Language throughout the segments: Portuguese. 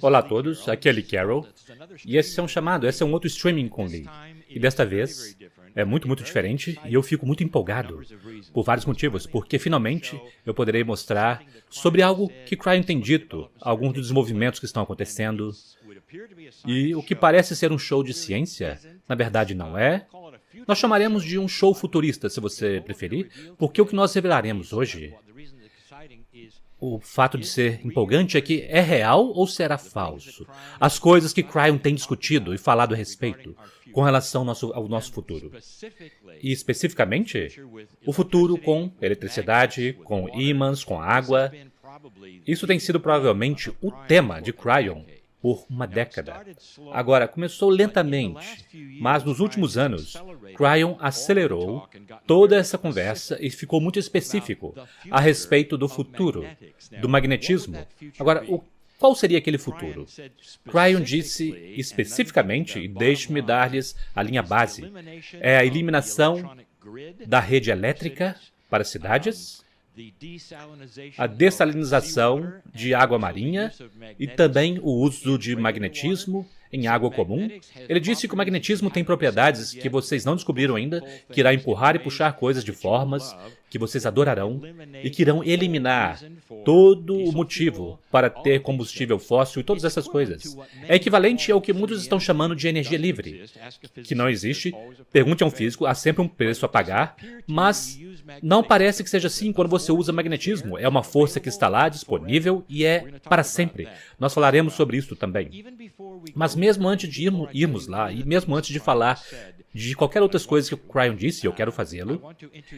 Olá a todos, aqui é Lee Carroll, e esse é um outro streaming com Lee. E desta vez é muito diferente e eu fico muito empolgado por vários motivos, porque finalmente eu poderei mostrar sobre algo que Cryon tem dito, alguns dos desenvolvimentos que estão acontecendo, e o que parece ser um show de ciência, na verdade não é. Nós chamaremos de um show futurista, se você preferir, porque o que nós revelaremos hoje, o fato de ser empolgante é que é real ou será falso? As coisas que Cryon tem discutido e falado a respeito com relação ao nosso futuro. E especificamente, o futuro com eletricidade, com ímãs, com água. Isso tem sido provavelmente o tema de Cryon por uma década. Agora, começou lentamente, mas nos últimos anos, Cryon acelerou toda essa conversa e ficou muito específico a respeito do futuro, do magnetismo. Agora, qual seria aquele futuro? Cryon disse especificamente, e deixe-me dar-lhes a linha base, é a eliminação da rede elétrica para cidades, a dessalinização de água marinha e também o uso de magnetismo em água comum. Ele disse que o magnetismo tem propriedades que vocês não descobriram ainda, que irá empurrar e puxar coisas de formas que vocês adorarão e que irão eliminar todo o motivo para ter combustível fóssil e todas essas coisas. É equivalente ao que muitos estão chamando de energia livre, que não existe. Pergunte a um físico, há sempre um preço a pagar, mas não parece que seja assim quando você usa magnetismo. É uma força que está lá, disponível e é para sempre. Nós falaremos sobre isso também. Mas mesmo antes de irmos lá, e mesmo antes de falar de qualquer outras coisas que o Cryon disse, eu quero fazê-lo,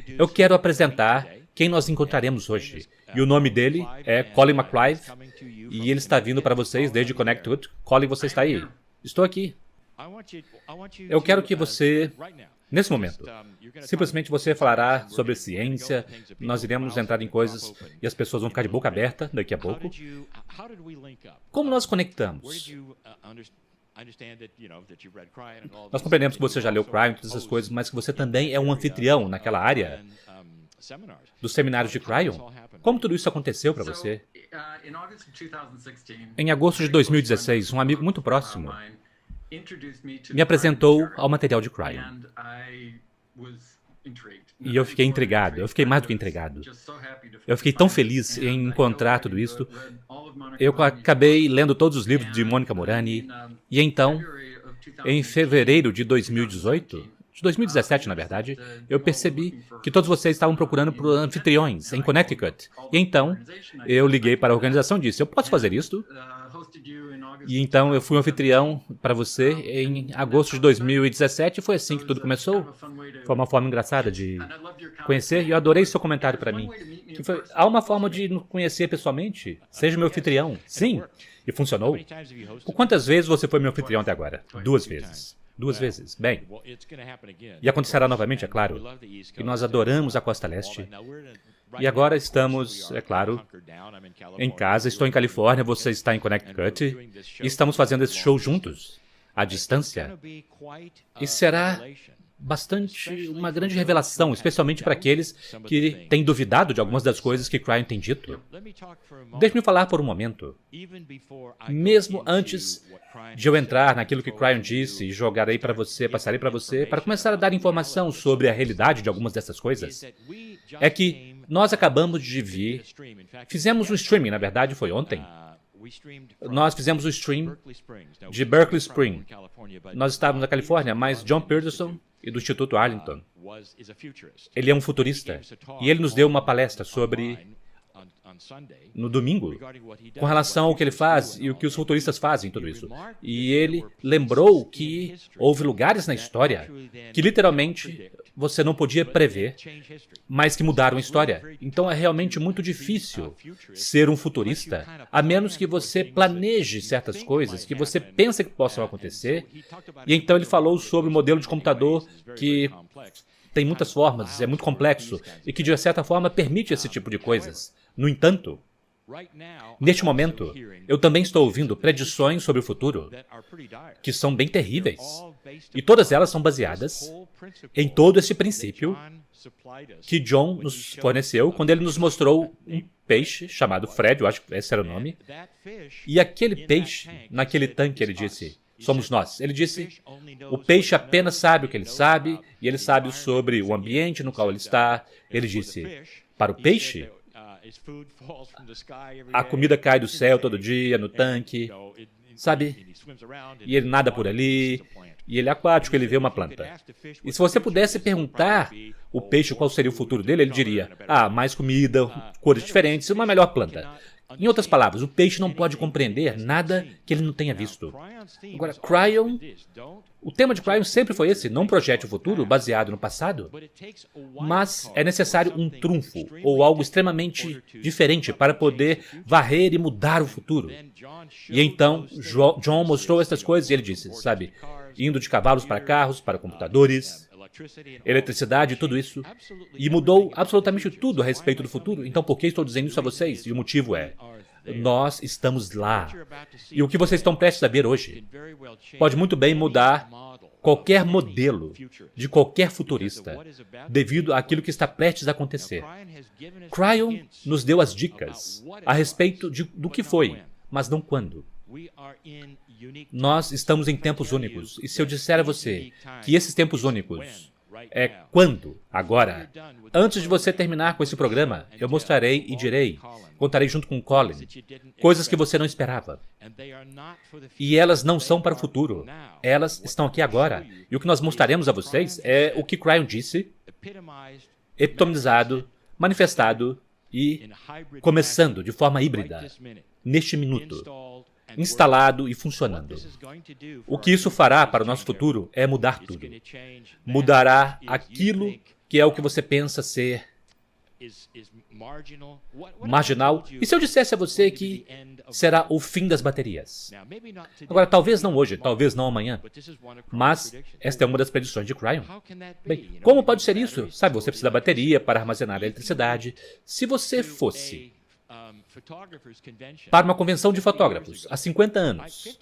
eu quero apresentar quem nós encontraremos hoje. E o nome dele é Colin McClive, e ele está vindo para vocês desde Connecticut. Colin, você está aí? Estou aqui. Eu quero que você, nesse momento, simplesmente você falará sobre ciência, nós iremos entrar em coisas e as pessoas vão ficar de boca aberta daqui a pouco. Como nós conectamos? Nós compreendemos que você já leu Cryon e todas essas coisas, mas que você também é um anfitrião naquela área dos seminários de Cryon. Como tudo isso aconteceu para você? Em agosto de 2016, um amigo muito próximo me apresentou ao material de Cryon. E eu fiquei intrigado, eu fiquei mais do que intrigado. Eu fiquei tão feliz em encontrar tudo isso. Eu acabei lendo todos os livros de Monica Morani, e então, em fevereiro de 2018, de 2017 na verdade, eu percebi que todos vocês estavam procurando por anfitriões em Connecticut. E então, eu liguei para a organização e disse, eu posso fazer isso? E então eu fui um anfitrião para você em agosto de 2017 e foi assim que tudo começou. Foi uma forma engraçada de conhecer e eu adorei seu comentário para mim. Há uma forma de nos conhecer pessoalmente? Seja meu anfitrião. Sim, e funcionou. Por quantas vezes você foi meu anfitrião até agora? 2 vezes. 2 vezes. Bem, e acontecerá novamente, é claro. E nós adoramos a Costa Leste. E agora estamos, é claro, em casa. Estou em Califórnia, você está em Connecticut. E estamos fazendo esse show juntos, à distância. E será uma grande revelação, especialmente para aqueles que têm duvidado de algumas das coisas que Cryon tem dito. Deixe-me falar por um momento. Mesmo antes de eu entrar naquilo que Cryon disse e jogarei para você, passarei para você, para começar a dar informação sobre a realidade de algumas dessas coisas, é que nós acabamos de vir, fizemos um streaming, na verdade foi ontem. Nós fizemos o stream de Berkeley Springs. Nós estávamos na Califórnia, mas John Peterson e do Instituto Arlington, ele é um futurista, e ele nos deu uma palestra sobre, no domingo, com relação ao que ele faz e o que os futuristas fazem, tudo isso. E ele lembrou que houve lugares na história que literalmente você não podia prever, mas que mudaram a história. Então é realmente muito difícil ser um futurista, a menos que você planeje certas coisas que você pensa que possam acontecer. E então ele falou sobre o modelo de computador que tem muitas formas, é muito complexo, e que de certa forma permite esse tipo de coisas. No entanto, neste momento, eu também estou ouvindo predições sobre o futuro que são bem terríveis. E todas elas são baseadas em todo esse princípio que John nos forneceu quando ele nos mostrou um peixe chamado Fred, eu acho que esse era o nome. E aquele peixe, naquele tanque, ele disse, somos nós. Ele disse, o peixe apenas sabe o que ele sabe, e ele sabe sobre o ambiente no qual ele está. Ele disse, para o peixe, a comida cai do céu todo dia, no tanque, sabe? E ele nada por ali, e ele é aquático, ele vê uma planta. E se você pudesse perguntar o peixe qual seria o futuro dele, ele diria, mais comida, cores diferentes, uma melhor planta. Em outras palavras, o peixe não pode compreender nada que ele não tenha visto. Agora, Cryon, o tema de Cryon sempre foi esse, não projete o futuro baseado no passado, mas é necessário um trunfo ou algo extremamente diferente para poder varrer e mudar o futuro. E então, John mostrou essas coisas e ele disse, sabe, indo de cavalos para carros, para computadores, eletricidade, tudo isso, e mudou absolutamente tudo a respeito do futuro. Então, por que estou dizendo isso a vocês? E o motivo é, nós estamos lá. E o que vocês estão prestes a ver hoje pode muito bem mudar qualquer modelo de qualquer futurista, devido àquilo que está prestes a acontecer. Cryon nos deu as dicas a respeito do que foi, mas não quando. Nós estamos em tempos únicos, e se eu disser a você que esses tempos únicos é quando, agora, antes de você terminar com esse programa, eu mostrarei e direi, contarei junto com o Colin, coisas que você não esperava. E elas não são para o futuro, elas estão aqui agora. E o que nós mostraremos a vocês é o que Cryon disse, epitomizado, manifestado e começando de forma híbrida, neste minuto, instalado e funcionando. O que isso fará para o nosso futuro é mudar tudo. Mudará aquilo que é o que você pensa ser marginal. E se eu dissesse a você que será o fim das baterias? Agora, talvez não hoje, talvez não amanhã, mas esta é uma das predições de Cryon. Bem, como pode ser isso? Sabe, você precisa da bateria para armazenar a eletricidade. Se você fosse para uma convenção de fotógrafos, há 50 anos.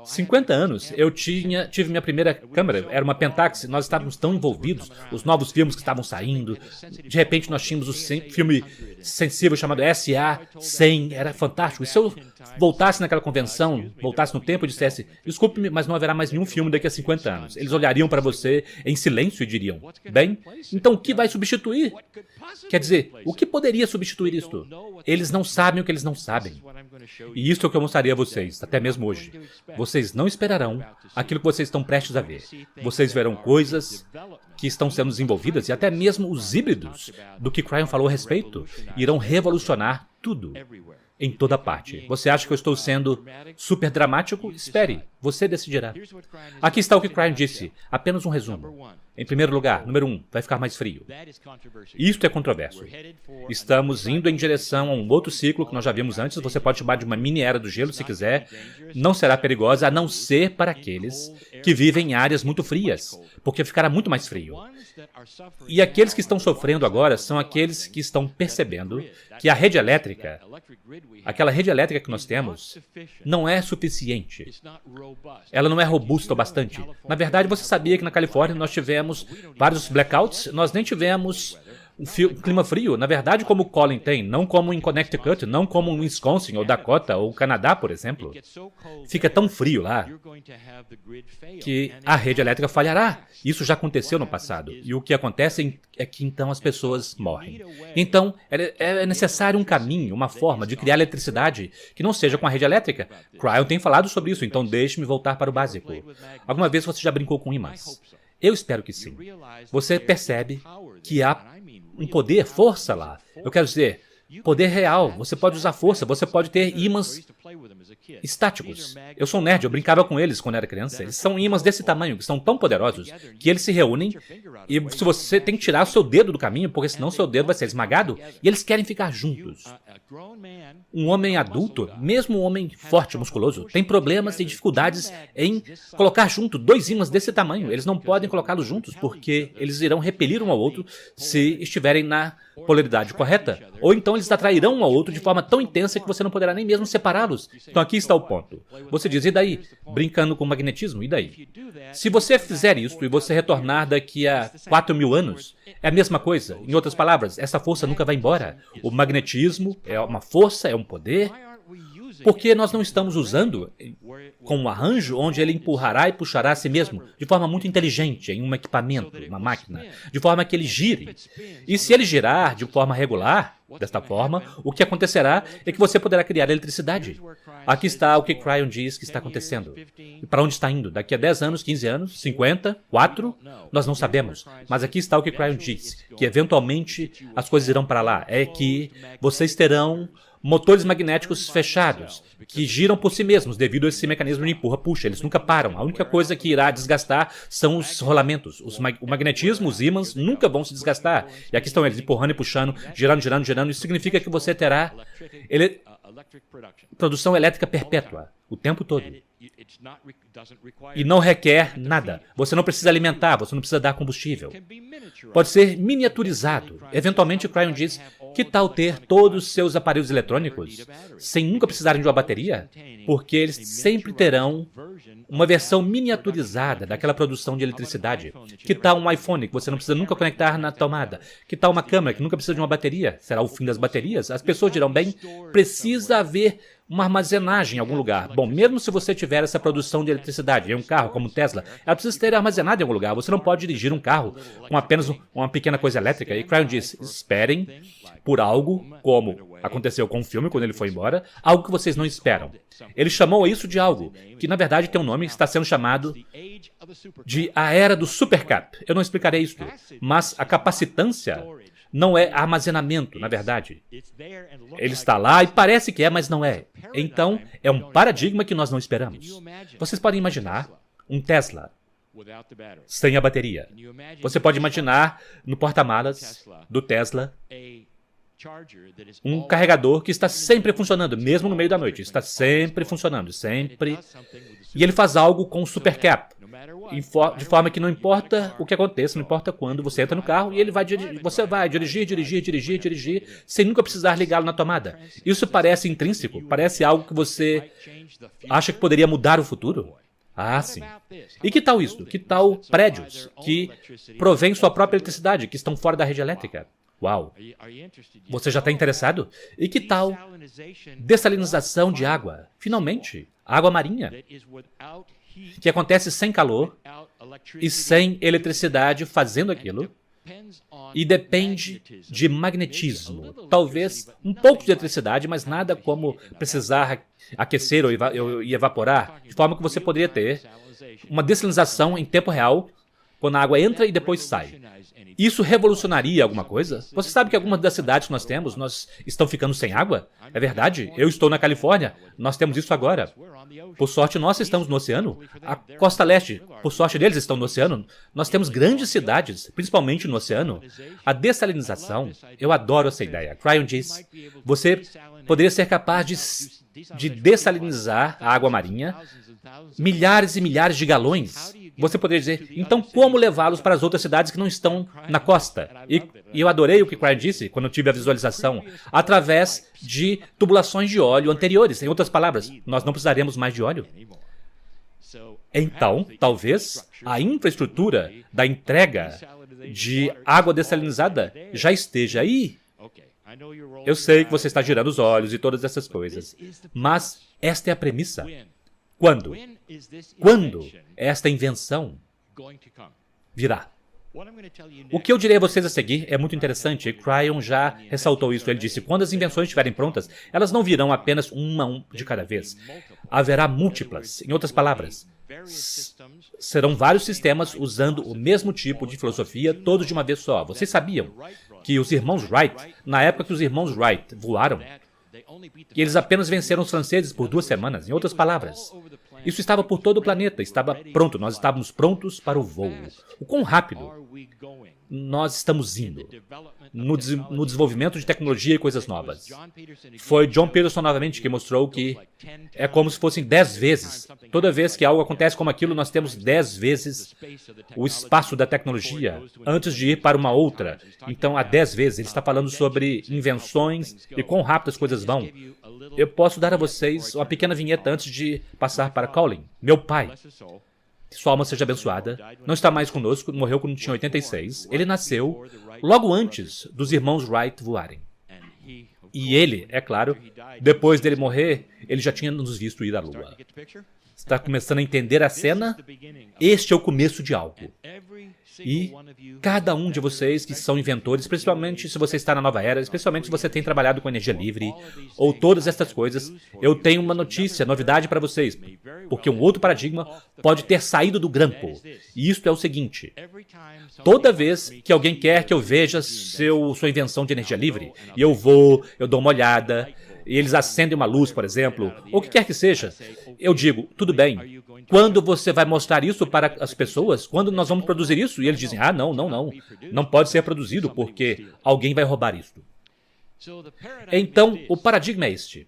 50 anos, eu tive minha primeira câmera, era uma Pentax, nós estávamos tão envolvidos, os novos filmes que estavam saindo, de repente nós tínhamos o filme sensível chamado SA-100, era fantástico. E se eu voltasse naquela convenção, voltasse no tempo e dissesse, desculpe-me, mas não haverá mais nenhum filme daqui a 50 anos. Eles olhariam para você em silêncio e diriam, bem, então o que vai substituir? Quer dizer, o que poderia substituir isto? Eles não sabem o que eles não sabem. E isso é o que eu mostraria a vocês, até mesmo hoje. Vocês não esperarão aquilo que vocês estão prestes a ver. Vocês verão coisas que estão sendo desenvolvidas e até mesmo os híbridos do que Cryon falou a respeito irão revolucionar tudo. Em toda parte. Você acha que eu estou sendo super dramático? Espere, você decidirá. Aqui está o que Cryon disse, apenas um resumo. Em primeiro lugar, número 1, vai ficar mais frio. Isto é controverso. Estamos indo em direção a um outro ciclo que nós já vimos antes, você pode chamar de uma mini era do gelo se quiser. Não será perigosa, a não ser para aqueles que vivem em áreas muito frias, porque ficará muito mais frio. E aqueles que estão sofrendo agora são aqueles que estão percebendo que a rede elétrica, aquela rede elétrica que nós temos, não é suficiente. Ela não é robusta o bastante. Na verdade, você sabia que na Califórnia nós tivemos vários blackouts, nós nem tivemos um clima frio, na verdade, como o Colin tem, não como em Connecticut, não como em Wisconsin, ou Dakota, ou Canadá, por exemplo. Fica tão frio lá que a rede elétrica falhará. Isso já aconteceu no passado. E o que acontece é que então as pessoas morrem. Então, é necessário um caminho, uma forma de criar eletricidade que não seja com a rede elétrica. Cryon tem falado sobre isso, então deixe-me voltar para o básico. Alguma vez você já brincou com ímãs? Eu espero que sim. Você percebe que há um poder, força lá. Eu quero dizer, poder real. Você pode usar força, você pode ter ímãs estáticos. Eu sou um nerd, eu brincava com eles quando era criança. Eles são ímãs desse tamanho, que são tão poderosos, que eles se reúnem e se você tem que tirar o seu dedo do caminho, porque senão o seu dedo vai ser esmagado, e eles querem ficar juntos. Um homem adulto, mesmo um homem forte, musculoso, tem problemas e dificuldades em colocar junto dois ímãs desse tamanho. Eles não podem colocá-los juntos, porque eles irão repelir um ao outro se estiverem na polaridade correta. Ou então eles atrairão um ao outro de forma tão intensa que você não poderá nem mesmo separá-los. Então aqui está o ponto. Você diz, e daí? Brincando com o magnetismo, e daí? Se você fizer isso e você retornar daqui a 4.000 anos, é a mesma coisa. Em outras palavras, essa força nunca vai embora. O magnetismo é uma força, é um poder. Por que nós não estamos usando com um arranjo onde ele empurrará e puxará a si mesmo de forma muito inteligente em um equipamento, uma máquina, de forma que ele gire? E se ele girar de forma regular, desta forma, o que acontecerá é que você poderá criar eletricidade. Aqui está o que Cryon diz que está acontecendo. E para onde está indo? Daqui a 10 anos, 15 anos, 50, 4? Nós não sabemos. Mas aqui está o que Cryon diz, que eventualmente as coisas irão para lá. É que vocês terão motores magnéticos fechados, que giram por si mesmos devido a esse mecanismo de empurra-puxa. Eles nunca param. A única coisa que irá desgastar são os rolamentos. O magnetismo, os ímãs, nunca vão se desgastar. E aqui estão eles empurrando e puxando, girando, girando, girando. Isso significa que você terá produção elétrica perpétua, o tempo todo. E não requer nada. Você não precisa alimentar, você não precisa dar combustível. Pode ser miniaturizado. Eventualmente, o Cryon diz, que tal ter todos os seus aparelhos eletrônicos sem nunca precisarem de uma bateria? Porque eles sempre terão uma versão miniaturizada daquela produção de eletricidade. Que tal um iPhone que você não precisa nunca conectar na tomada? Que tal uma câmera que nunca precisa de uma bateria? Será o fim das baterias? As pessoas dirão, bem, precisa haver uma armazenagem em algum lugar. Bom, mesmo se você tiver essa produção de eletricidade em um carro como o Tesla, ela precisa ser armazenada em algum lugar. Você não pode dirigir um carro com apenas uma pequena coisa elétrica. E Cryon diz, esperem por algo, como aconteceu com o filme quando ele foi embora, algo que vocês não esperam. Ele chamou isso de algo que, na verdade, tem um nome que está sendo chamado de a Era do Supercap. Eu não explicarei isso, mas a capacitância não é armazenamento, na verdade. Ele está lá e parece que é, mas não é. Então, é um paradigma que nós não esperamos. Vocês podem imaginar um Tesla sem a bateria. Você pode imaginar no porta-malas do Tesla um carregador que está sempre funcionando, mesmo no meio da noite. Está sempre funcionando, sempre. E ele faz algo com o Supercap. De forma que não importa o que aconteça, não importa quando, você entra no carro e ele você vai dirigir, sem nunca precisar ligá-lo na tomada. Isso parece intrínseco, parece algo que você acha que poderia mudar o futuro. Ah, sim. E que tal isso? Que tal prédios que provêm sua própria eletricidade, que estão fora da rede elétrica? Uau! Você já está interessado? E que tal dessalinização de água? Finalmente, água marinha, que acontece sem calor e sem eletricidade fazendo aquilo, e depende de magnetismo. Talvez um pouco de eletricidade, mas nada como precisar aquecer ou evaporar, de forma que você poderia ter uma dessalinização em tempo real, quando a água entra e depois sai. Isso revolucionaria alguma coisa? Você sabe que algumas das cidades que nós temos, estão ficando sem água? É verdade. Eu estou na Califórnia. Nós temos isso agora. Por sorte, nós estamos no oceano. A costa leste, por sorte deles, estão no oceano. Nós temos grandes cidades, principalmente no oceano. A dessalinização, eu adoro essa ideia. Cryon diz, você poderia ser capaz de dessalinizar a água marinha, milhares e milhares de galões. Você poderia dizer, então como levá-los para as outras cidades que não estão na costa? E eu adorei o que Cryon disse quando eu tive a visualização, através de tubulações de óleo anteriores. Em outras palavras, nós não precisaremos mais de óleo. Então, talvez, a infraestrutura da entrega de água dessalinizada já esteja aí. Eu sei que você está girando os olhos e todas essas coisas, mas esta é a premissa. Quando? Quando esta invenção virá? O que eu direi a vocês a seguir é muito interessante, e Cryon já ressaltou isso. Ele disse, quando as invenções estiverem prontas, elas não virão apenas uma de cada vez. Haverá múltiplas. Em outras palavras, serão vários sistemas usando o mesmo tipo de filosofia, todos de uma vez só. Vocês sabiam que os irmãos Wright, na época que os irmãos Wright voaram, e eles apenas venceram os franceses por 2 semanas. Em outras palavras, Isso estava por todo o planeta, estava pronto, nós estávamos prontos para o voo. O quão rápido nós estamos indo no desenvolvimento de tecnologia e coisas novas. Foi John Peterson novamente que mostrou que é como se fossem 10 vezes. Toda vez que algo acontece como aquilo, nós temos 10 vezes o espaço da tecnologia antes de ir para uma outra. Então, há 10 vezes. Ele está falando sobre invenções e quão rápido as coisas vão. Eu posso dar a vocês uma pequena vinheta antes de passar para Colin. Meu pai, que sua alma seja abençoada, não está mais conosco, morreu quando tinha 86. Ele nasceu logo antes dos irmãos Wright voarem. E ele, é claro, depois dele morrer, ele já tinha nos visto ir à Lua. Está começando a entender a cena? Este é o começo de algo. E cada um de vocês que são inventores, principalmente se você está na nova era, especialmente se você tem trabalhado com energia livre, ou todas estas coisas, eu tenho uma notícia, novidade para vocês, porque um outro paradigma pode ter saído do grampo. E isto é o seguinte: toda vez que alguém quer que eu veja sua invenção de energia livre, e eu dou uma olhada, e eles acendem uma luz, por exemplo, ou o que quer que seja, eu digo, tudo bem, quando você vai mostrar isso para as pessoas? Quando nós vamos produzir isso? E eles dizem, não pode ser produzido porque alguém vai roubar isso. Então, o paradigma é este.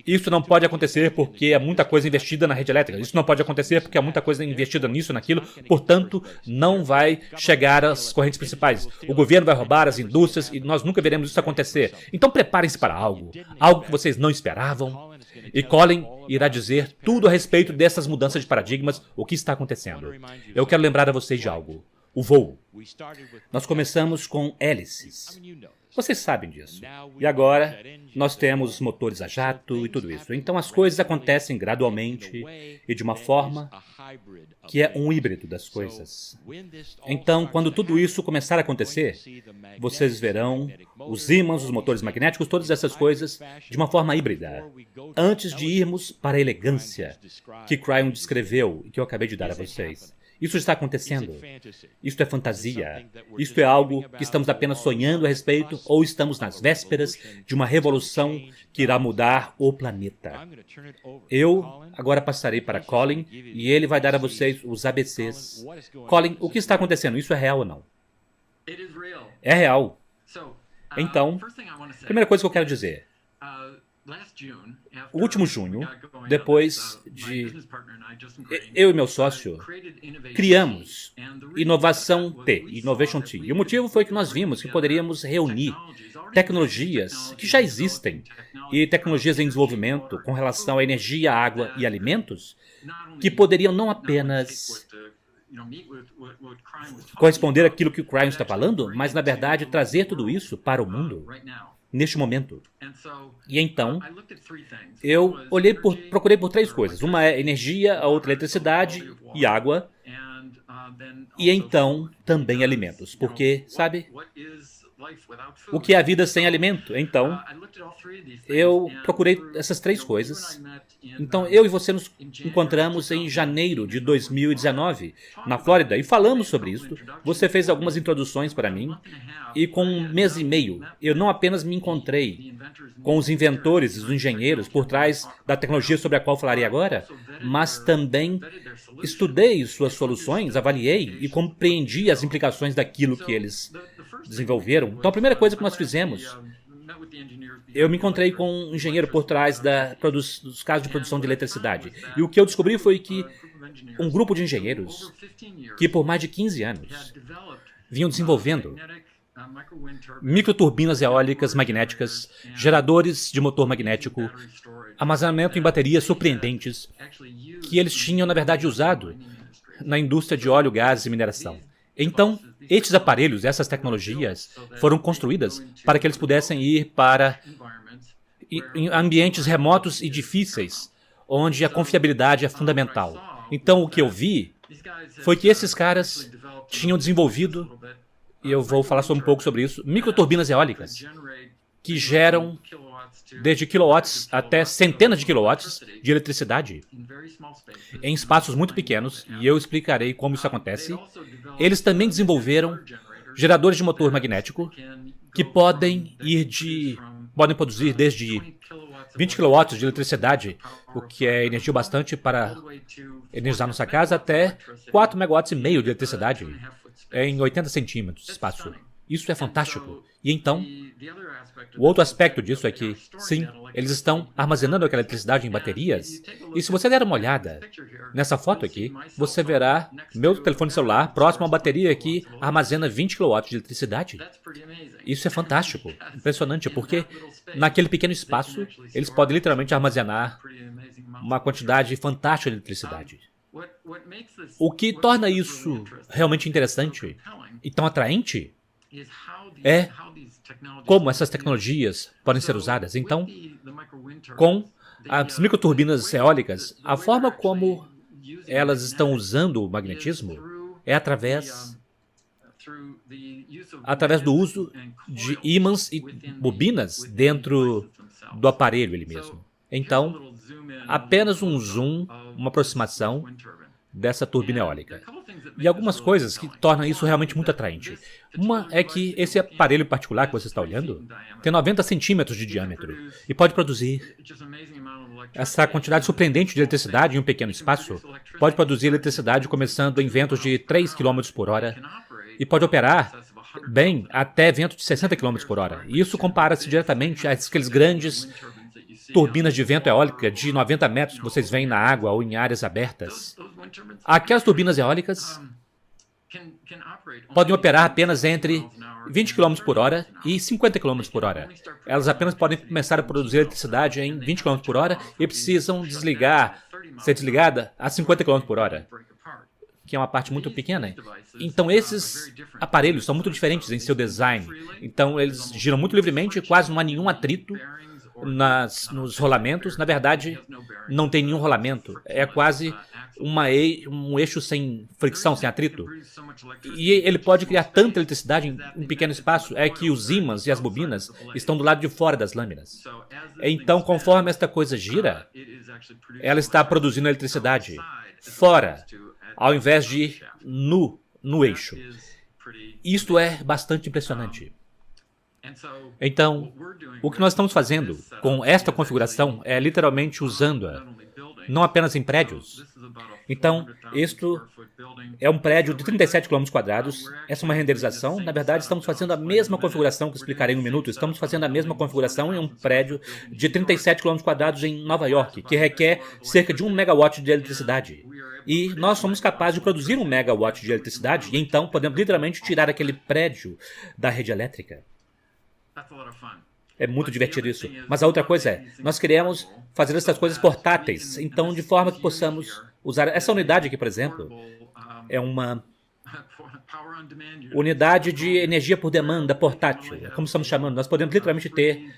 Isso não pode acontecer porque é muita coisa investida na rede elétrica. Isso não pode acontecer porque é muita coisa investida nisso, naquilo. Portanto, não vai chegar às correntes principais. O governo vai roubar as indústrias e nós nunca veremos isso acontecer. Então, preparem-se para algo que vocês não esperavam. E Colin irá dizer tudo a respeito dessas mudanças de paradigmas, o que está acontecendo. Eu quero lembrar a vocês de algo. O voo. Nós começamos com hélices. Vocês sabem disso. E agora, nós temos motores a jato e tudo isso. Então, as coisas acontecem gradualmente e de uma forma que é um híbrido das coisas. Então, quando tudo isso começar a acontecer, vocês verão os ímãs, os motores magnéticos, todas essas coisas de uma forma híbrida. Antes de irmos para a elegância que Cryon descreveu e que eu acabei de dar a vocês. Isso está acontecendo. Isto é fantasia. Isto é algo que estamos apenas sonhando a respeito ou estamos nas vésperas de uma revolução que irá mudar o planeta. Eu agora passarei para Colin e ele vai dar a vocês os ABCs. Colin, o que está acontecendo? Isso é real ou não? É real. Então, primeira coisa que eu quero dizer. O último junho, depois de eu e meu sócio criamos Inovação T, Innovation T. E o motivo foi que nós vimos que poderíamos reunir tecnologias que já existem e tecnologias em desenvolvimento com relação à energia, água e alimentos que poderiam não apenas corresponder àquilo que o Cryon está falando, mas na verdade trazer tudo isso para o mundo neste momento. E então, eu procurei por três coisas. Uma é energia, a outra é eletricidade e água. E então, também alimentos. Porque, sabe, o que é a vida sem alimento? Então, eu procurei essas três coisas. Então, eu e você nos encontramos em janeiro de 2019, na Flórida, e falamos sobre isso. Você fez algumas introduções para mim, e com um mês e meio, eu não apenas me encontrei com os inventores e os engenheiros por trás da tecnologia sobre a qual falarei agora, mas também estudei suas soluções, avaliei e compreendi as implicações daquilo que eles desenvolveram. Então, a primeira coisa que nós fizemos, eu me encontrei com um engenheiro por trás dos casos de produção de eletricidade. E o que eu descobri foi que um grupo de engenheiros que por mais de 15 anos vinham desenvolvendo microturbinas eólicas magnéticas, geradores de motor magnético, armazenamento em baterias surpreendentes, que eles tinham, na verdade, usado na indústria de óleo, gás e mineração. Então, estes aparelhos, essas tecnologias, foram construídas para que eles pudessem ir para ambientes remotos e difíceis, onde a confiabilidade é fundamental. Então, o que eu vi foi que esses caras tinham desenvolvido, e eu vou falar um pouco sobre isso, microturbinas eólicas, que geram desde quilowatts até centenas de quilowatts de eletricidade em espaços muito pequenos, e eu explicarei como isso acontece. Eles também desenvolveram geradores de motor magnético que podem produzir desde 20 kW de eletricidade, o que é energia bastante para energizar nossa casa, até 4,5 megawatts de eletricidade em 80 centímetros de espaço. Isso é fantástico. E então, o outro aspecto disso é que, sim, eles estão armazenando aquela eletricidade em baterias. E se você der uma olhada nessa foto aqui, você verá meu telefone celular próximo a uma bateria que armazena 20 kW de eletricidade. Isso é fantástico, impressionante, porque naquele pequeno espaço, eles podem literalmente armazenar uma quantidade fantástica de eletricidade. O que torna isso realmente interessante e tão atraente é como essas tecnologias podem ser usadas. Então, com as microturbinas eólicas, a forma como elas estão usando o magnetismo é através do uso de ímãs e bobinas dentro do aparelho ele mesmo. Então, apenas um zoom, uma aproximação dessa turbina eólica. E algumas coisas que tornam isso realmente muito atraente. Uma é que esse aparelho particular que você está olhando tem 90 centímetros de diâmetro e pode produzir essa quantidade surpreendente de eletricidade em um pequeno espaço. Pode produzir eletricidade começando em ventos de 3 km por hora e pode operar bem até ventos de 60 km por hora. E isso compara-se diretamente àqueles grandes turbinas de vento eólica de 90 metros que vocês veem na água ou em áreas abertas. Aquelas turbinas eólicas podem operar apenas entre 20 km por hora e 50 km por hora. Elas apenas podem começar a produzir eletricidade em 20 km por hora e precisam ser desligada a 50 km por hora, que é uma parte muito pequena. Então esses aparelhos são muito diferentes em seu design. Então eles giram muito livremente, quase não há nenhum atrito nos rolamentos. Na verdade, não tem nenhum rolamento. É quase um eixo sem fricção, sem atrito. E ele pode criar tanta eletricidade em um pequeno espaço, é que os ímãs e as bobinas estão do lado de fora das lâminas. Então, conforme esta coisa gira, ela está produzindo eletricidade fora, ao invés de no eixo. Isto é bastante impressionante. Então, o que nós estamos fazendo com esta configuração é literalmente usando-a, não apenas em prédios. Então, isto é um prédio de 37 km quadrados, essa é uma renderização. Na verdade, estamos fazendo a mesma configuração que explicarei em um minuto. Estamos fazendo a mesma configuração em um prédio de 37 km quadrados em Nova York, que requer cerca de 1 megawatt de eletricidade. E nós somos capazes de produzir 1 megawatt de eletricidade, e então podemos literalmente tirar aquele prédio da rede elétrica. É muito divertido isso. Mas a outra coisa é, nós queremos fazer essas coisas portáteis, então de forma que possamos usar essa unidade aqui, por exemplo, é uma unidade de energia por demanda portátil, é como estamos chamando. Nós podemos literalmente ter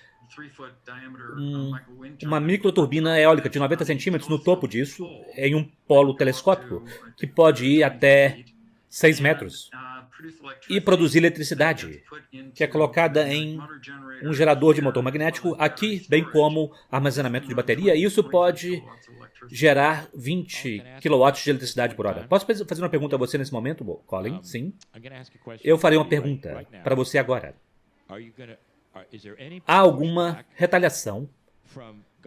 uma microturbina eólica de 90 centímetros no topo disso, em um polo telescópico, que pode ir até 6 metros. E produzir eletricidade, que é colocada em um gerador de motor magnético aqui, bem como armazenamento de bateria. E isso pode gerar 20 kW de eletricidade por hora. Posso fazer uma pergunta a você nesse momento, Colin? Sim. Eu farei uma pergunta para você agora. Há alguma retaliação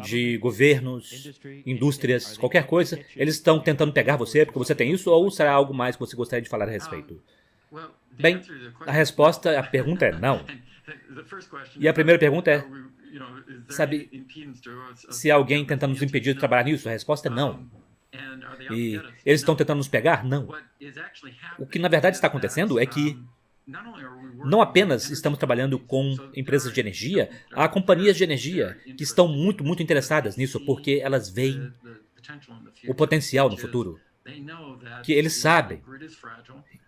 de governos, indústrias, qualquer coisa? Eles estão tentando pegar você porque você tem isso, ou será algo mais que você gostaria de falar a respeito? Bem, a pergunta é não. E a primeira pergunta é, sabe, se há alguém tentando nos impedir de trabalhar nisso? A resposta é não. E eles estão tentando nos pegar? Não. O que na verdade está acontecendo é que não apenas estamos trabalhando com empresas de energia, há companhias de energia que estão muito interessadas nisso, porque elas veem o potencial no futuro. Que eles sabem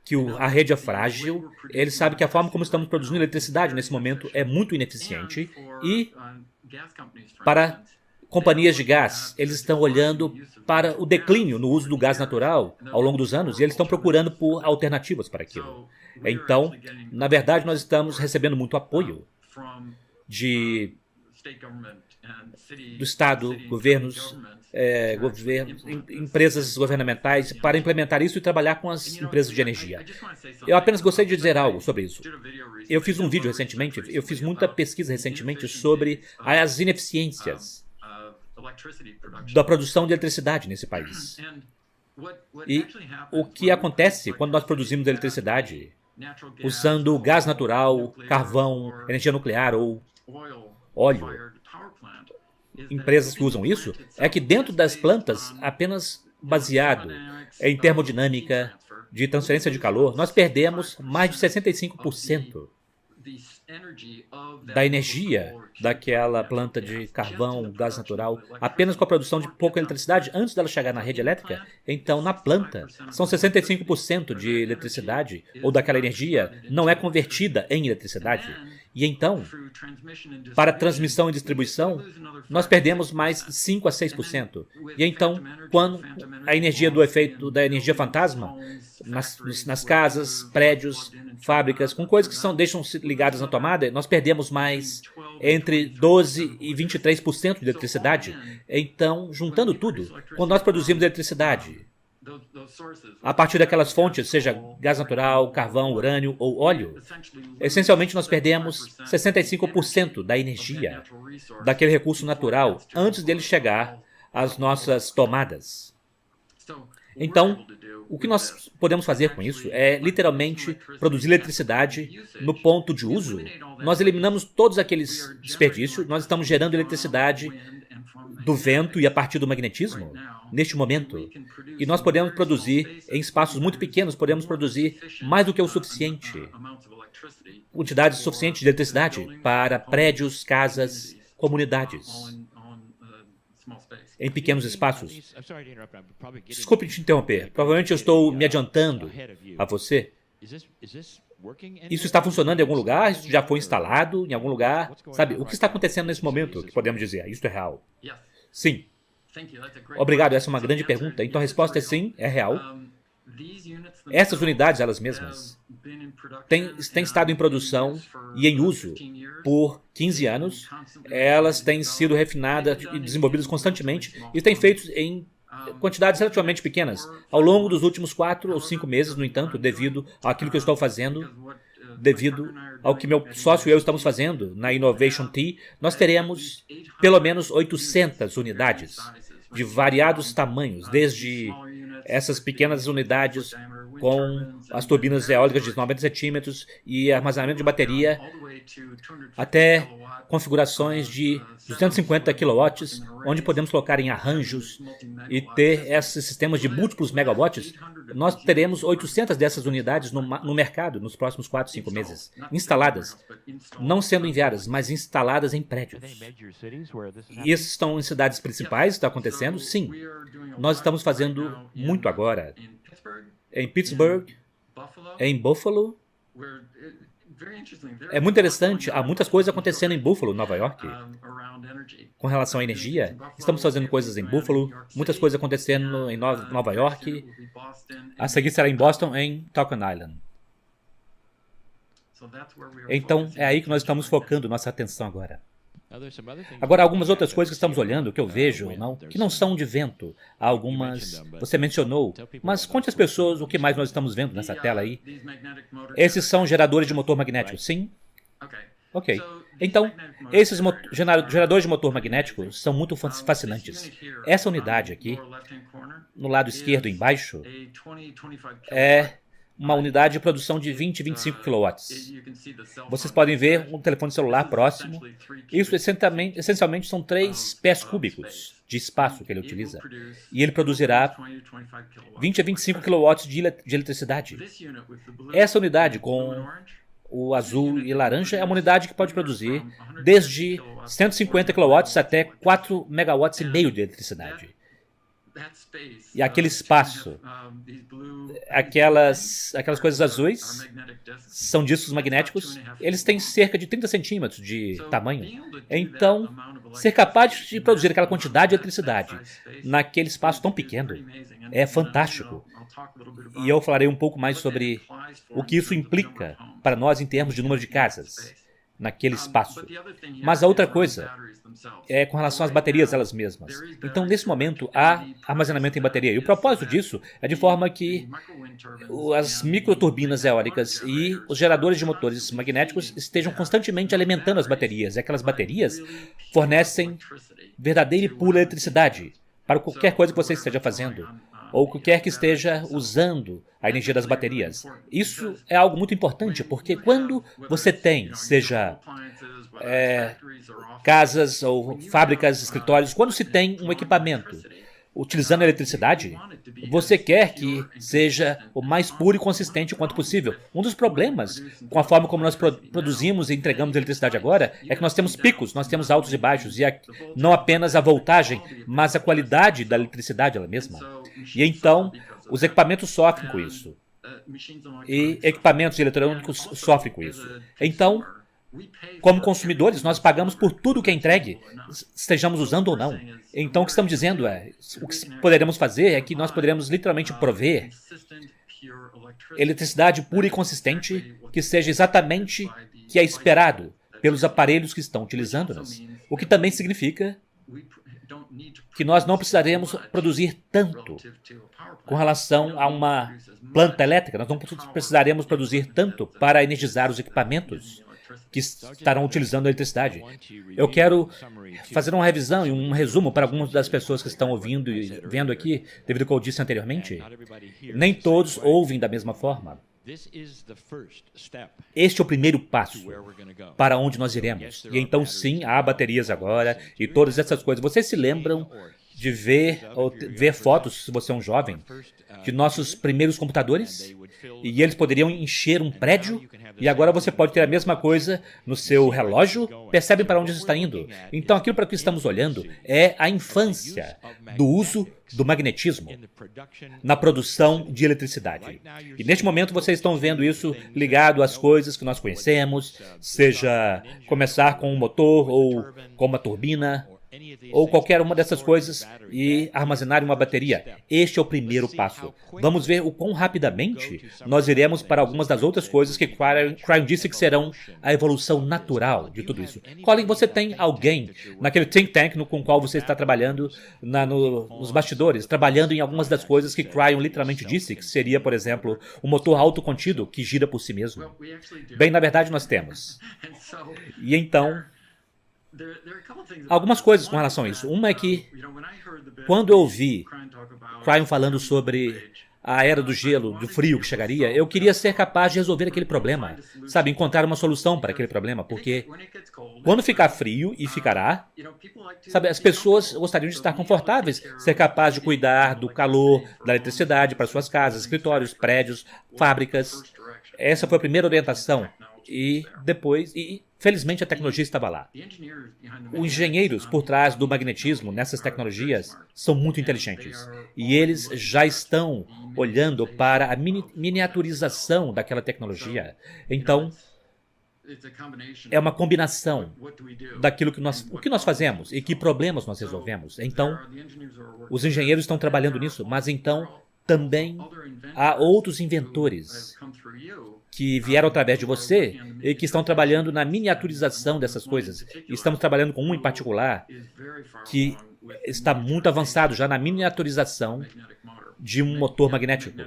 que a rede é frágil, eles sabem que a forma como estamos produzindo eletricidade nesse momento é muito ineficiente e para companhias de gás, eles estão olhando para o declínio no uso do gás natural ao longo dos anos e eles estão procurando por alternativas para aquilo. Então, na verdade, nós estamos recebendo muito apoio do Estado, governos, empresas governamentais para implementar isso e trabalhar com as empresas de energia. Eu apenas gostaria de dizer algo sobre isso. Eu fiz um vídeo recentemente, eu fiz muita pesquisa recentemente sobre as ineficiências da produção de eletricidade nesse país. E o que acontece quando nós produzimos eletricidade usando gás natural, carvão, energia nuclear ou óleo, empresas que usam isso, é que dentro das plantas, apenas baseado em termodinâmica de transferência de calor, nós perdemos mais de 65% da energia daquela planta de carvão, gás natural, apenas com a produção de pouca eletricidade antes dela chegar na rede elétrica. Então, na planta, são 65% de eletricidade, ou daquela energia, não é convertida em eletricidade. E então, para transmissão e distribuição, nós perdemos mais 5 a 6%. E então, quando a energia do efeito da energia fantasma, nas casas, prédios, fábricas, com coisas que deixam-se ligadas na tomada, nós perdemos mais entre 12 e 23% de eletricidade. Então, juntando tudo, quando nós produzimos eletricidade, a partir daquelas fontes, seja gás natural, carvão, urânio ou óleo, essencialmente nós perdemos 65% da energia daquele recurso natural antes dele chegar às nossas tomadas. Então, o que nós podemos fazer com isso é literalmente produzir eletricidade no ponto de uso. Nós eliminamos todos aqueles desperdícios, nós estamos gerando eletricidade do vento e a partir do magnetismo neste momento. E nós podemos produzir, em espaços muito pequenos, podemos produzir mais do que o suficiente, quantidade suficiente de eletricidade para prédios, casas, comunidades, em pequenos espaços. Desculpe te interromper, provavelmente eu estou me adiantando a você. Isso está funcionando em algum lugar? Isso já foi instalado em algum lugar? Sabe, o que está acontecendo nesse momento que podemos dizer? Isso é real. Sim. Obrigado, essa é uma grande pergunta. Então a resposta é sim, é real. Essas unidades, elas mesmas, têm estado em produção e em uso por 15 anos. Elas têm sido refinadas e desenvolvidas constantemente e têm feito em quantidades relativamente pequenas. Ao longo dos últimos 4 ou 5 meses, no entanto, devido àquilo que eu estou fazendo, devido ao que meu sócio e eu estamos fazendo na Innovation Tea, nós teremos pelo menos 800 unidades de variados tamanhos, desde essas pequenas unidades com as turbinas eólicas de 90 centímetros e armazenamento de bateria, até configurações de 250 kW, onde podemos colocar em arranjos e ter esses sistemas de múltiplos megawatts. Nós teremos 800 dessas unidades no mercado nos próximos 4, 5 meses, instaladas, não sendo enviadas, mas instaladas em prédios. E esses estão em cidades principais, está acontecendo? Sim. Nós estamos fazendo muito agora. Em Pittsburgh, em Buffalo. É muito interessante, há muitas coisas acontecendo em Buffalo, Nova York, com relação à energia. Estamos fazendo coisas em Buffalo, muitas coisas acontecendo em Nova York. A seguir será em Boston, em Talcott Island. Então, é aí que nós estamos focando nossa atenção agora. Agora, algumas outras coisas que estamos olhando, que eu vejo, que não são de vento. Há algumas, você mencionou, mas conte às pessoas o que mais nós estamos vendo nessa tela aí. Esses são geradores de motor magnético, sim? Ok. Então, esses geradores de motor magnético são muito fascinantes. Essa unidade aqui, no lado esquerdo embaixo, é uma unidade de produção de 20 e 25 kW. Vocês podem ver um telefone celular próximo. Isso essencialmente são 3 pés cúbicos de espaço que ele utiliza. E ele produzirá 20 a 25 kW de eletricidade. Essa unidade com o azul e laranja é uma unidade que pode produzir desde 150 kW até 4 megawatts e meio de eletricidade. E aquele espaço, aquelas coisas azuis, são discos magnéticos, eles têm cerca de 30 centímetros de tamanho. Então, ser capaz de produzir aquela quantidade de eletricidade naquele espaço tão pequeno é fantástico. E eu falarei um pouco mais sobre o que isso implica para nós em termos de número de casas. naquele espaço. Mas a outra coisa é com relação às baterias elas mesmas. Então, nesse momento, há armazenamento em bateria. E o propósito disso é de forma que as microturbinas eólicas e os geradores de motores magnéticos estejam constantemente alimentando as baterias. E aquelas baterias fornecem verdadeira e pura eletricidade para qualquer coisa que você esteja fazendo, ou qualquer que esteja usando a energia das baterias. Isso é algo muito importante, porque quando você tem, seja casas ou fábricas, escritórios, quando se tem um equipamento utilizando a eletricidade, você quer que seja o mais puro e consistente quanto possível. Um dos problemas com a forma como nós produzimos e entregamos eletricidade agora é que nós temos picos, nós temos altos e baixos, e não apenas a voltagem, mas a qualidade da eletricidade ela mesma. E então, os equipamentos sofrem com isso. E equipamentos eletrônicos sofrem com isso. Então, como consumidores, nós pagamos por tudo que é entregue, estejamos usando ou não. Então, o que estamos dizendo o que poderemos fazer é que nós poderemos literalmente prover eletricidade pura e consistente que seja exatamente o que é esperado pelos aparelhos que estão utilizando-nas. O que também significa que nós não precisaremos produzir tanto com relação a uma planta elétrica. Nós não precisaremos produzir tanto para energizar os equipamentos que estarão utilizando a eletricidade. Eu quero fazer uma revisão e um resumo para algumas das pessoas que estão ouvindo e vendo aqui, devido ao que eu disse anteriormente. Nem todos ouvem da mesma forma. Este é o primeiro passo para onde nós iremos. E então, sim, há baterias agora e todas essas coisas. Vocês se lembram de ver fotos, se você é um jovem, de nossos primeiros computadores? E eles poderiam encher um prédio, e agora você pode ter a mesma coisa no seu relógio. Percebem para onde isso está indo? Então, aquilo para que estamos olhando é a infância do uso do magnetismo na produção de eletricidade. E neste momento vocês estão vendo isso ligado às coisas que nós conhecemos, seja começar com um motor ou com uma turbina, ou qualquer uma dessas coisas e armazenar em uma bateria. Este é o primeiro passo. Vamos ver o quão rapidamente nós iremos para algumas das outras coisas que Cryon disse que serão a evolução natural de tudo isso. Colin, você tem alguém naquele think tank com o qual você está trabalhando nos bastidores, trabalhando em algumas das coisas que Cryon literalmente disse, que seria, por exemplo, um motor autocontido que gira por si mesmo? Bem, na verdade nós temos. E então, algumas coisas com relação a isso. Uma é que, quando eu ouvi Cryon falando sobre a era do gelo, do frio que chegaria, eu queria ser capaz de resolver aquele problema. Sabe, encontrar uma solução para aquele problema, porque quando ficar frio, e ficará, sabe, as pessoas gostariam de estar confortáveis, ser capaz de cuidar do calor, da eletricidade para suas casas, escritórios, prédios, fábricas. Essa foi a primeira orientação. E depois, felizmente a tecnologia estava lá. Os engenheiros por trás do magnetismo nessas tecnologias são muito inteligentes. E eles já estão olhando para a miniaturização daquela tecnologia. Então, é uma combinação daquilo que nós fazemos e que problemas nós resolvemos. Então, os engenheiros estão trabalhando nisso, mas então também há outros inventores que vieram através de você e que estão trabalhando na miniaturização dessas coisas. E estamos trabalhando com um em particular que está muito avançado já na miniaturização de um motor magnético.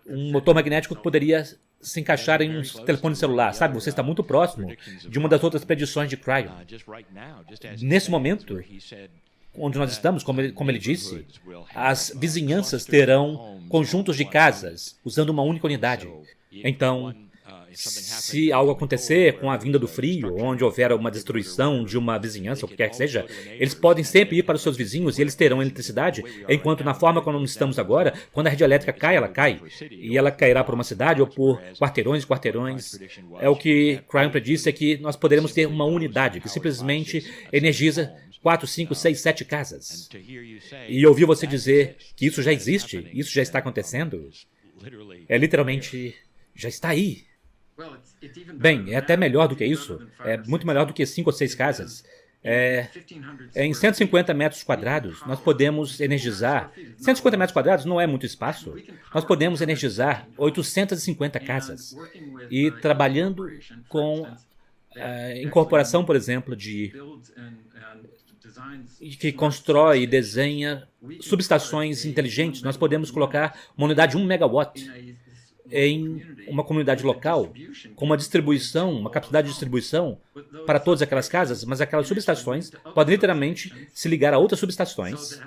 Um motor magnético que poderia se encaixar em um telefone celular. Sabe, você está muito próximo de uma das outras predições de Cryon. Nesse momento, onde nós estamos, como ele disse, as vizinhanças terão conjuntos de casas usando uma única unidade. Então, se algo acontecer com a vinda do frio, onde houver uma destruição de uma vizinhança, ou o que quer que seja, eles podem sempre ir para os seus vizinhos e eles terão eletricidade, enquanto na forma como estamos agora, quando a rede elétrica cai, ela cai. E ela cairá por uma cidade ou por quarteirões e quarteirões. É o que Cryon predisse, é que nós poderemos ter uma unidade que simplesmente energiza 4, 5, 6, 7 casas. E ouvir você dizer que isso já existe, isso já está acontecendo, literalmente já está aí. Bem, é até melhor do que isso. É muito melhor do que 5 ou 6 casas. Em 150 metros quadrados, nós podemos energizar... 150 metros quadrados não é muito espaço. Nós podemos energizar 850 casas. E trabalhando com incorporação, por exemplo, que constrói e desenha subestações inteligentes. Nós podemos colocar uma unidade de 1 megawatt em uma comunidade local, com uma distribuição, uma capacidade de distribuição para todas aquelas casas, mas aquelas subestações podem literalmente se ligar a outras subestações,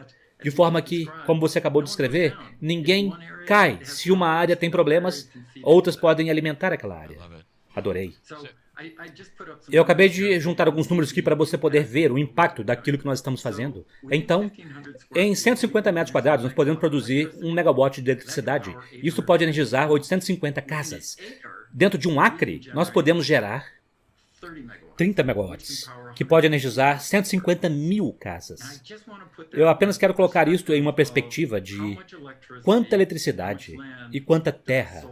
de forma que, como você acabou de descrever, ninguém cai. Se uma área tem problemas, outras podem alimentar aquela área. Adorei. Eu acabei de juntar alguns números aqui para você poder ver o impacto daquilo que nós estamos fazendo. Então, em 150 metros quadrados, nós podemos produzir 1 megawatt de eletricidade. Isso pode energizar 850 casas. Dentro de um acre, nós podemos gerar 30 megawatts, que pode energizar 150 mil casas. Eu apenas quero colocar isso em uma perspectiva de quanta eletricidade e quanta terra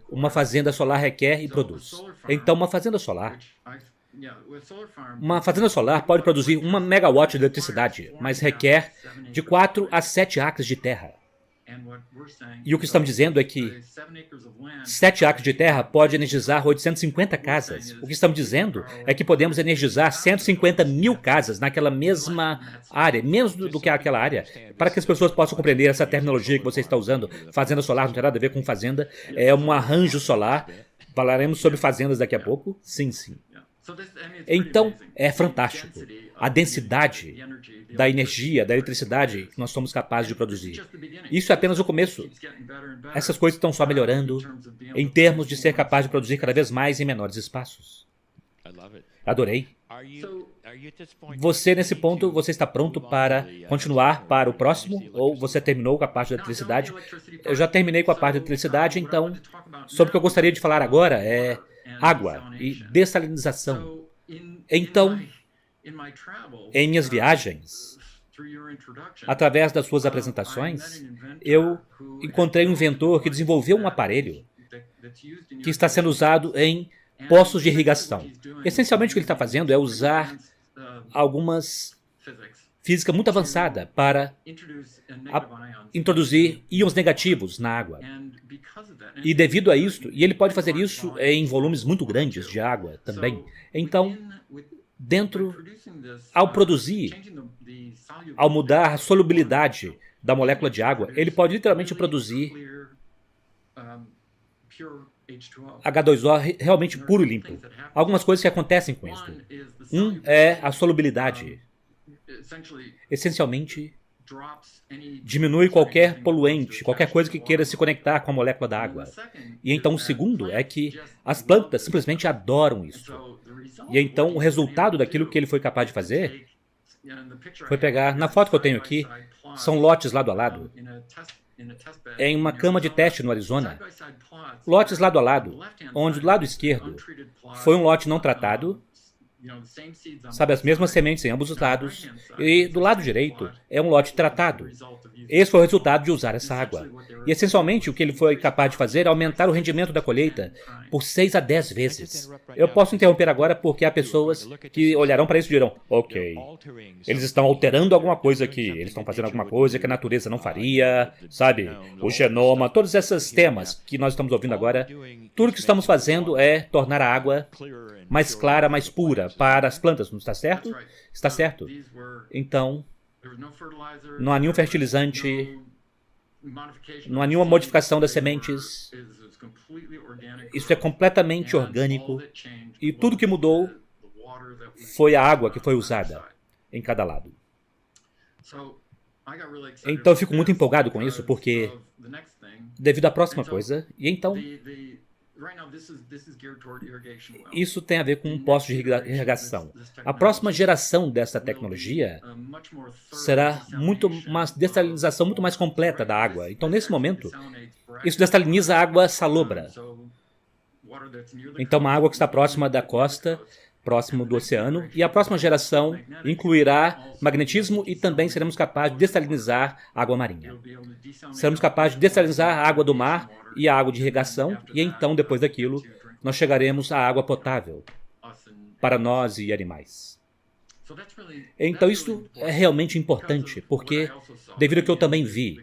uma fazenda solar requer e produz. Então, uma fazenda solar pode produzir 1 megawatt de eletricidade, mas requer de 4 a 7 acres de terra. E o que estamos dizendo é que 7 acres de terra pode energizar 850 casas. O que estamos dizendo é que podemos energizar 150 mil casas naquela mesma área, menos do que aquela área, para que as pessoas possam compreender essa terminologia que você está usando. Fazenda solar não tem nada a ver com fazenda, é um arranjo solar. Falaremos sobre fazendas daqui a pouco. Sim, sim. Então, é fantástico a densidade da energia, da eletricidade que nós somos capazes de produzir. Isso é apenas o começo. Essas coisas estão só melhorando em termos de ser capaz de produzir cada vez mais em menores espaços. Adorei. Você, nesse ponto, você está pronto para continuar para o próximo? Ou você terminou com a parte da eletricidade? Eu já terminei com a parte da eletricidade, então, sobre o que eu gostaria de falar agora é água e dessalinização. Então, em minhas viagens, através das suas apresentações, eu encontrei um inventor que desenvolveu um aparelho que está sendo usado em poços de irrigação. Essencialmente, o que ele está fazendo é usar algumas física muito avançada para introduzir íons negativos na água. E devido a isso, e ele pode fazer isso em volumes muito grandes de água também. Então, ao mudar a solubilidade da molécula de água, ele pode literalmente produzir H2O realmente puro e limpo. Algumas coisas que acontecem com isso. É a solubilidade. Essencialmente, diminui qualquer poluente, qualquer coisa que queira se conectar com a molécula da água. E então o segundo é que as plantas simplesmente adoram isso. E então o resultado daquilo que ele foi capaz de fazer foi pegar, na foto que eu tenho aqui, são lotes lado a lado, em uma cama de teste no Arizona. Lotes lado a lado, onde do lado esquerdo foi um lote não tratado, sabe, as mesmas sementes em ambos os lados, e do lado direito é um lote tratado. Esse foi o resultado de usar essa água. E essencialmente o que ele foi capaz de fazer é aumentar o rendimento da colheita por 6 a 10 vezes. Eu posso interromper agora porque há pessoas que olharão para isso e dirão, ok, eles estão alterando alguma coisa aqui, eles estão fazendo alguma coisa que a natureza não faria, sabe, o genoma, todos esses temas que nós estamos ouvindo agora. Tudo que estamos fazendo é tornar a água mais clara, mais pura para as plantas, não está certo? Está certo. Então, não há nenhum fertilizante, não há nenhuma modificação das sementes. Isso é completamente orgânico. E tudo que mudou foi a água que foi usada em cada lado. Então eu fico muito empolgado com isso, porque devido à próxima coisa, e então isso tem a ver com um poço de irrigação. A próxima geração dessa tecnologia será uma dessalinização muito mais completa da água. Então, nesse momento, isso dessaliniza a água salobra. Então, uma água que está próxima da costa, próximo do oceano, e a próxima geração incluirá magnetismo e também seremos capazes de dessalinizar a água marinha. Seremos capazes de dessalinizar a água do mar e a água de irrigação, e então, depois daquilo, nós chegaremos à água potável para nós e animais. Então, isso é realmente importante, porque, devido ao que eu também vi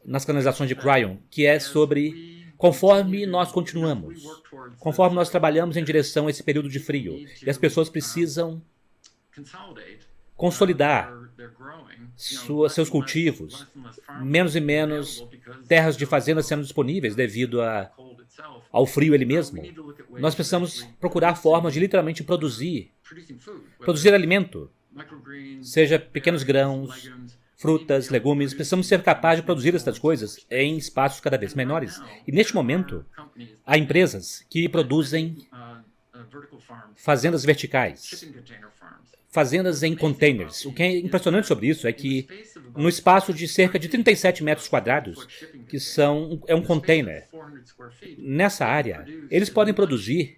nas canalizações de Cryon, que é sobre, conforme nós continuamos conforme nós trabalhamos em direção a esse período de frio. E as pessoas precisam consolidar seus cultivos, menos e menos terras de fazendas sendo disponíveis devido ao frio ele mesmo. Nós precisamos procurar formas de literalmente produzir alimento, seja pequenos grãos, frutas, legumes. Precisamos ser capazes de produzir essas coisas em espaços cada vez menores. E neste momento, há empresas que produzem fazendas verticais, fazendas em containers. O que é impressionante sobre isso é que no espaço de cerca de 37 metros quadrados, que é um container, nessa área, eles podem produzir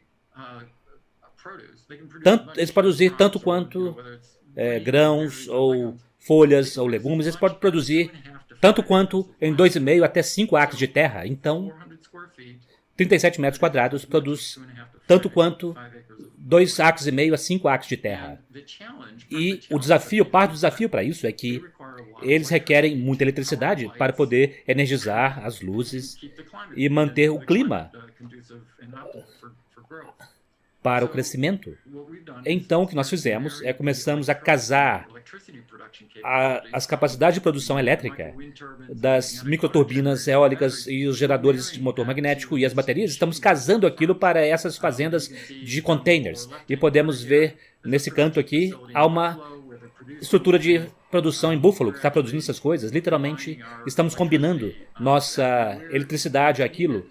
tanto quanto grãos ou folhas ou legumes. Eles podem produzir tanto quanto em 2,5 até 5 acres de terra. Então, 37 metros quadrados produz tanto quanto 2,5 acres a 5 acres de terra. E parte do desafio para isso é que eles requerem muita eletricidade para poder energizar as luzes e manter o clima para o crescimento. Então, o que nós fizemos é começamos a casar as capacidades de produção elétrica das microturbinas eólicas e os geradores de motor magnético e as baterias. Estamos casando aquilo para essas fazendas de containers. E podemos ver nesse canto aqui, há uma estrutura de produção em Buffalo que está produzindo essas coisas. Literalmente, estamos combinando nossa eletricidade àquilo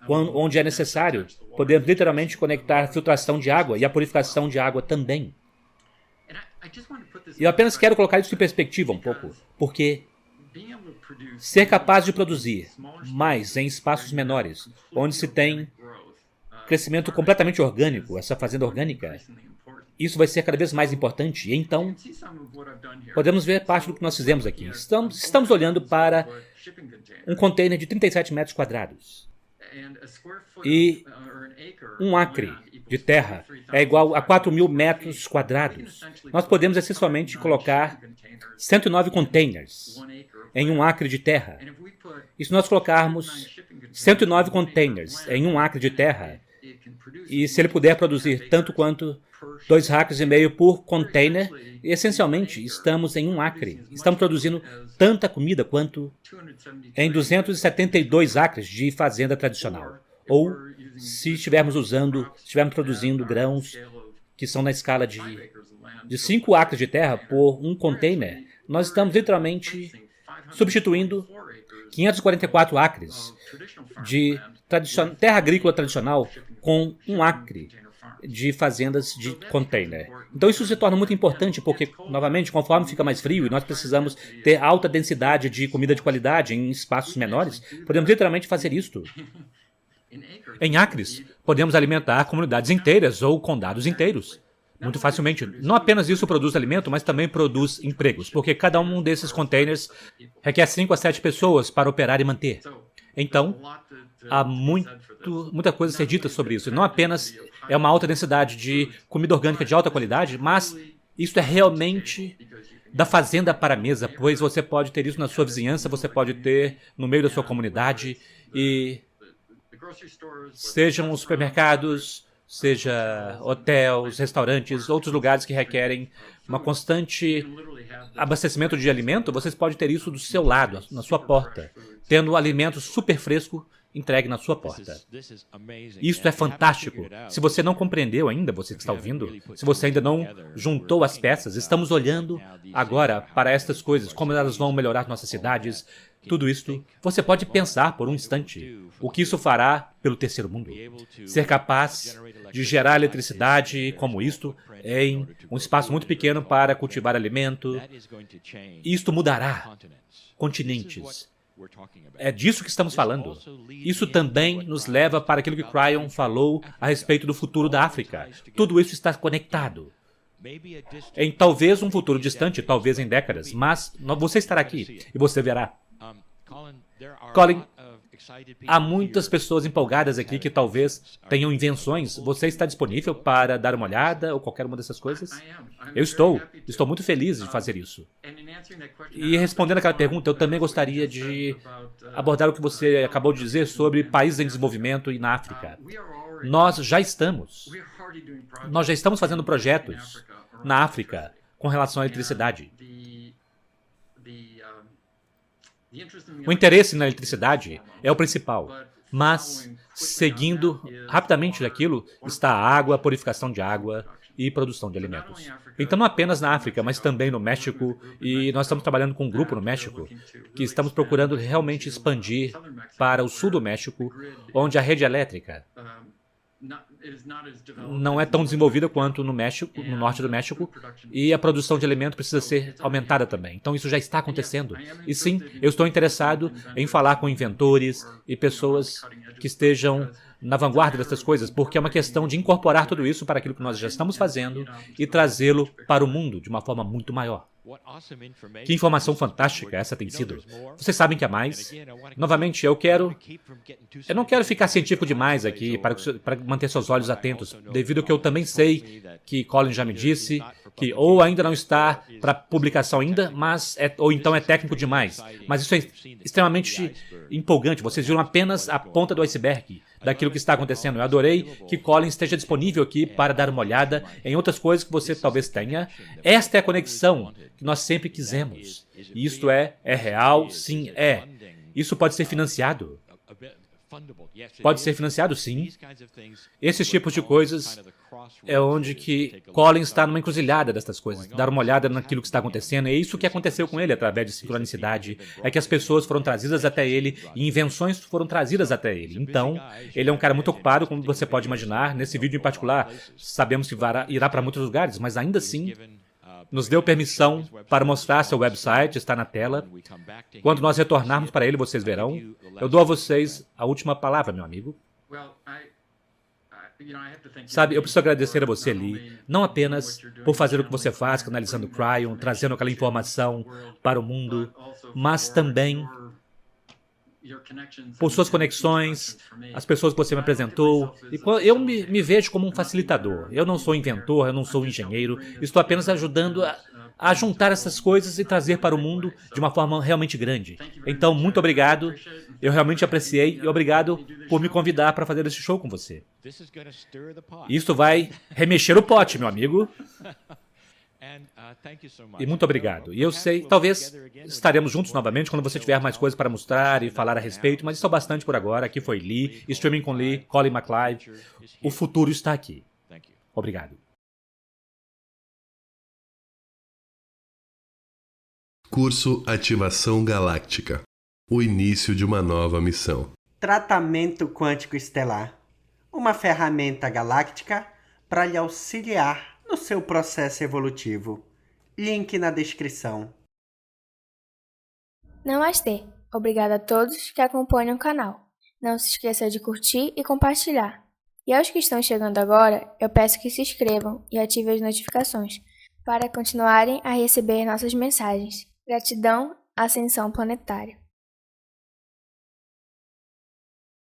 onde é necessário. Podemos literalmente conectar a filtração de água e a purificação de água também. E eu apenas quero colocar isso em perspectiva um pouco, porque ser capaz de produzir mais em espaços menores, onde se tem crescimento completamente orgânico, essa fazenda orgânica, isso vai ser cada vez mais importante. E então, podemos ver parte do que nós fizemos aqui. Estamos olhando para um container de 37 metros quadrados. E um acre de terra é igual a 4.000 metros quadrados. Nós podemos essencialmente colocar 109 containers em um acre de terra. E se nós colocarmos 109 containers em um acre de terra, e se ele puder produzir tanto quanto 2,5 acres por container, essencialmente estamos em um acre. Estamos produzindo tanta comida quanto em 272 acres de fazenda tradicional. Ou se estivermos produzindo grãos que são na escala de 5 acres de terra por um container, nós estamos literalmente substituindo 544 acres de terra agrícola tradicional com um acre de fazendas de container. Então isso se torna muito importante porque, novamente, conforme fica mais frio e nós precisamos ter alta densidade de comida de qualidade em espaços menores, podemos literalmente fazer isto. Em acres, podemos alimentar comunidades inteiras ou condados inteiros. Muito facilmente. Não apenas isso produz alimento, mas também produz empregos, porque cada um desses containers requer 5 a 7 pessoas para operar e manter. Então, há muita coisa a ser dita sobre isso. Não apenas é uma alta densidade de comida orgânica de alta qualidade, mas isso é realmente da fazenda para a mesa, pois você pode ter isso na sua vizinhança, você pode ter no meio da sua comunidade, e sejam os supermercados, seja hotéis, restaurantes, outros lugares que requerem uma constante abastecimento de alimento, vocês podem ter isso do seu lado, na sua porta, tendo alimento super fresco entregue na sua porta. Isso é fantástico. Se você não compreendeu ainda, você que está ouvindo, se você ainda não juntou as peças, estamos olhando agora para estas coisas, como elas vão melhorar nossas cidades, tudo isto. Você pode pensar por um instante o que isso fará pelo terceiro mundo. Ser capaz de gerar eletricidade como isto em um espaço muito pequeno para cultivar alimento. Isto mudará continentes. É disso que estamos falando. Isso também nos leva para aquilo que Cryon falou a respeito do futuro da África. Tudo isso está conectado. Em talvez um futuro distante, talvez em décadas, mas você estará aqui e você verá. Colin, Há muitas pessoas empolgadas aqui que talvez tenham invenções. Você está disponível para dar uma olhada ou qualquer uma dessas coisas? Eu estou muito feliz de fazer isso. E respondendo aquela pergunta, eu também gostaria de abordar o que você acabou de dizer sobre países em desenvolvimento e na África. Nós já estamos fazendo projetos na África com relação à eletricidade. O interesse na eletricidade é o principal, mas seguindo rapidamente daquilo está a água, a purificação de água e produção de alimentos. Então não apenas na África, mas também no México, e nós estamos trabalhando com um grupo no México que estamos procurando realmente expandir para o sul do México, onde a rede elétrica não é tão desenvolvida quanto no México, no norte do México, e a produção de alimento precisa ser aumentada também. Então isso já está acontecendo. E sim, eu estou interessado em falar com inventores e pessoas que estejam na vanguarda dessas coisas, porque é uma questão de incorporar tudo isso para aquilo que nós já estamos fazendo e trazê-lo para o mundo de uma forma muito maior. Que informação fantástica essa tem sido. Vocês sabem que há mais? Novamente, eu não quero ficar científico demais aqui para manter seus olhos atentos, devido ao que eu também sei que Colin já me disse, que ou ainda não está para publicação ainda, ou então é técnico demais. Mas isso é extremamente empolgante. Vocês viram apenas a ponta do iceberg daquilo que está acontecendo. Eu adorei que Colin esteja disponível aqui para dar uma olhada em outras coisas que você talvez tenha. Esta é a conexão que nós sempre quisemos. E isto é real? Sim, é. Isso pode ser financiado. Pode ser financiado, sim. Esses tipos de coisas é onde que Colin está numa encruzilhada dessas coisas. Dar uma olhada naquilo que está acontecendo. É isso que aconteceu com ele através de sincronicidade. É que as pessoas foram trazidas até ele e invenções foram trazidas até ele. Então, ele é um cara muito ocupado, como você pode imaginar. Nesse vídeo em particular, sabemos que irá para muitos lugares, mas ainda assim nos deu permissão para mostrar seu website, está na tela. Quando nós retornarmos para ele, vocês verão. Eu dou a vocês a última palavra, meu amigo. Sabe, eu preciso agradecer a você, Lee, não apenas por fazer o que você faz, canalizando Cryon, trazendo aquela informação para o mundo, mas também por suas conexões, as pessoas que você me apresentou. E eu me vejo como um facilitador. Eu não sou inventor, eu não sou engenheiro, estou apenas ajudando a juntar essas coisas e trazer para o mundo de uma forma realmente grande. Então, muito obrigado, eu realmente apreciei e obrigado por me convidar para fazer esse show com você. Isso vai remexer o pote, meu amigo. E muito obrigado. E eu sei, talvez estaremos juntos novamente quando você tiver mais coisas para mostrar e falar a respeito, mas isso é bastante por agora. Aqui foi Lee, Streaming com Lee, Colin MacLeod. O futuro está aqui. Obrigado. Curso Ativação Galáctica. O início de uma nova missão. Tratamento quântico estelar. Uma ferramenta galáctica para lhe auxiliar no seu processo evolutivo. Link na descrição. Namastê. Obrigada a todos que acompanham o canal. Não se esqueça de curtir e compartilhar. E aos que estão chegando agora, eu peço que se inscrevam e ativem as notificações para continuarem a receber nossas mensagens. Gratidão, Ascensão Planetária.